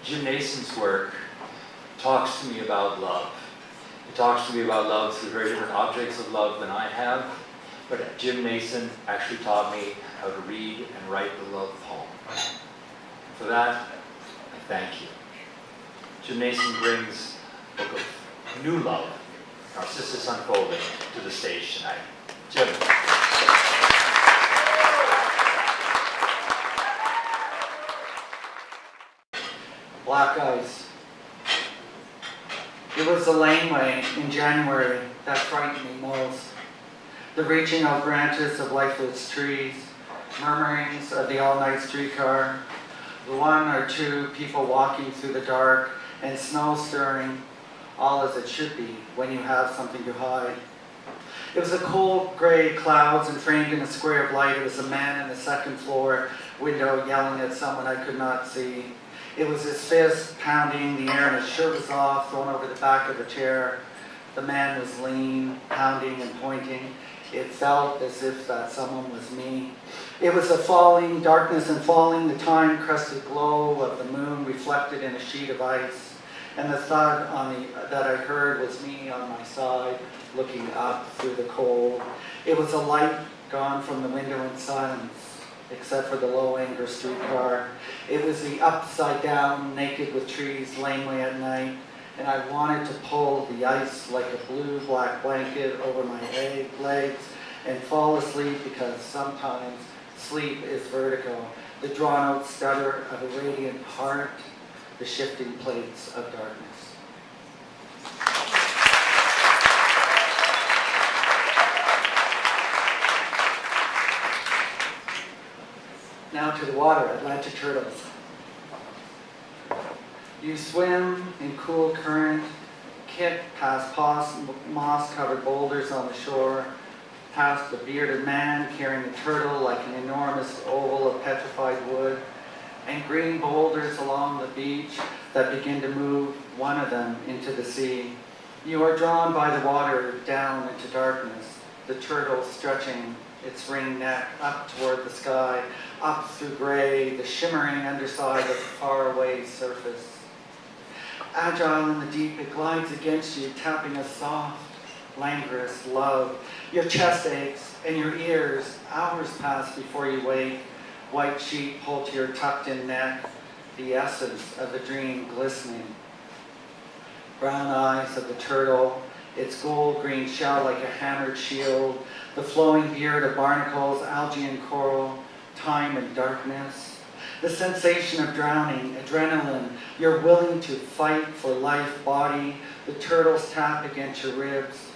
Jim Nason's work talks to me about love. It talks to me about love through very different objects of love than I have, but Jim Nason actually taught me how to read and write the love poem. For that, I thank you. Jim Nason brings a book of new love, Narcissus Unfolding, to the stage tonight. Jim. Black ice. It was the laneway in January that frightened me most. The reaching out branches of lifeless trees, murmurings of the all-night streetcar, the one or two people walking through the dark, and snow stirring, all as it should be when you have something to hide. It was a cold gray clouds, and framed in a square of light, it was a man in the second floor window yelling at someone I could not see. It was his fist pounding the air, and his shirt was off, thrown over the back of a chair. The man was lean, pounding and pointing. It felt as if that someone was me. It was a falling, darkness and falling, the time-crusted glow of the moon reflected in a sheet of ice. And the thud that I heard was me on my side, looking up through the cold. It was a light gone from the window in silence, except for the low-anger streetcar. It was the upside down, naked with trees, laneway at night, and I wanted to pull the ice like a blue-black blanket over my legs and fall asleep, because sometimes sleep is vertigo, the drawn-out stutter of a radiant heart, the shifting plates of darkness. Now to the water, Atlantic turtles. You swim in cool current, kick past moss-covered boulders on the shore, past the bearded man carrying a turtle like an enormous oval of petrified wood, and green boulders along the beach that begin to move, one of them, into the sea. You are drawn by the water down into darkness, the turtle stretching its ringed neck up toward the sky, up through gray, the shimmering underside of the faraway surface. Agile in the deep, it glides against you, tapping a soft, languorous love. Your chest aches, and your ears, hours pass before you wake. White sheet pulled to your tucked-in neck, the essence of the dream glistening. Brown eyes of the turtle, its gold-green shell like a hammered shield, the flowing beard of barnacles, algae and coral, time and darkness. The sensation of drowning, adrenaline, you're willing to fight for life body, the turtles tap against your ribs,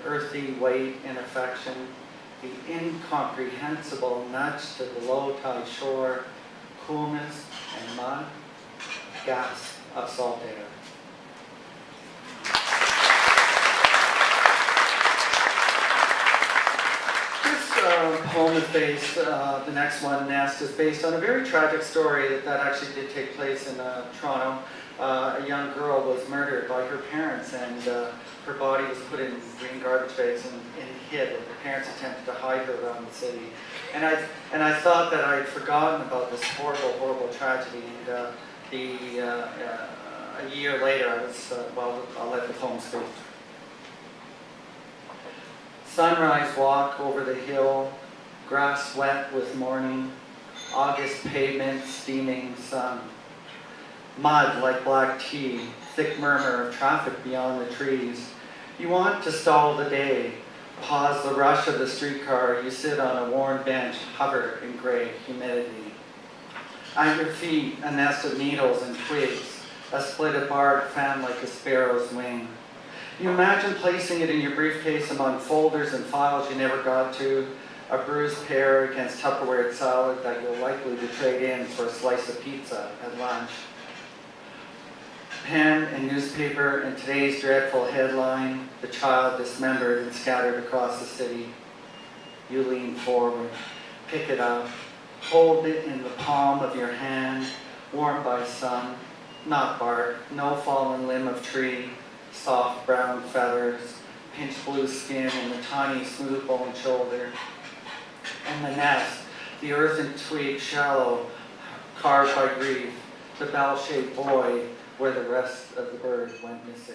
earthy weight and affection, the incomprehensible nudge to the low-tide shore, coolness and mud, gasp of salt air. Poem is based, the next one, Nest, is based on a very tragic story that actually did take place in Toronto. A young girl was murdered by her parents, and her body was put in green garbage bags and hid. And her parents attempted to hide her around the city. And I thought that I had forgotten about this horrible, horrible tragedy. And a year later, I was, I'll let the poem speak. Sunrise walk over the hill, grass wet with morning, August pavement steaming sun. Mud like black tea, thick murmur of traffic beyond the trees. You want to stall the day, pause the rush of the streetcar, you sit on a worn bench, hover in gray humidity. At your feet, a nest of needles and twigs, a split apart fan like a sparrow's wing. You imagine placing it in your briefcase among folders and files you never got to, a bruised pear against Tupperware salad that you'll likely to trade in for a slice of pizza at lunch. Pen and newspaper and today's dreadful headline, the child dismembered and scattered across the city. You lean forward, pick it up, hold it in the palm of your hand, warmed by sun, not bark, no fallen limb of tree, soft brown feathers, pinched blue skin, and the tiny smooth boned shoulder. And the nest, the earthen twig shallow, carved by grief, the bell-shaped void where the rest of the bird went missing.